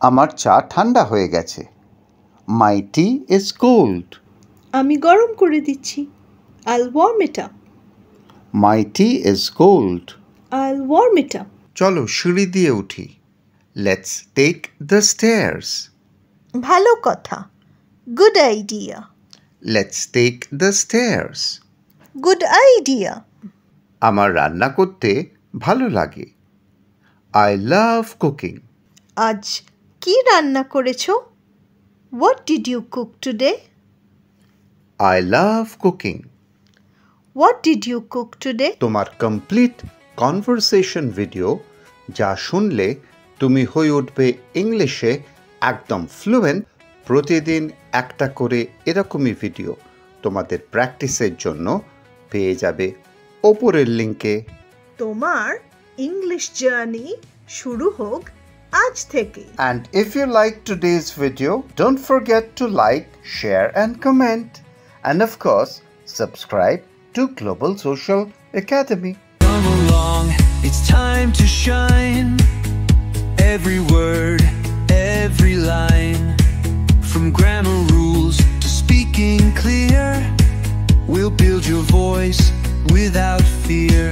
আমার চা ঠান্ডা হয়ে গেছে। My tea is cold. আমি গরম করে দিচ্ছি। I'll warm it up. My tea is cold. I'll warm it up. চলো সিঁড়ি দিয়ে উঠি। Let's take the stairs. ভালো কথা। Good idea. Let's take the stairs. Good idea. আমার রান্না করতে ভালো লাগে। I love cooking. আজ কি রান্না করেছো? What did you cook today? I love cooking. What did you cook today? তোমার কমপ্লিট কনভারসেশন ভিডিও যা শুনলে তুমি হয়ে উঠবে ইংলিশে একদম ফ্লুয়েন্ট। প্রতিদিন একটা করে এরকমই ভিডিও তোমাদের প্র্যাকটিসের জন্য পেয়ে যাবে ওপরের লিঙ্কে। তোমার ইংলিশ জার্নি শুরু হোক আজ থেকে। And if you like today's video, don't forget to like, share and comment. And of course, subscribe to Global Social Academy. Come along, it's time to shine. Every word, every line, from grammar rules to speaking clear, we'll build your voice without fear.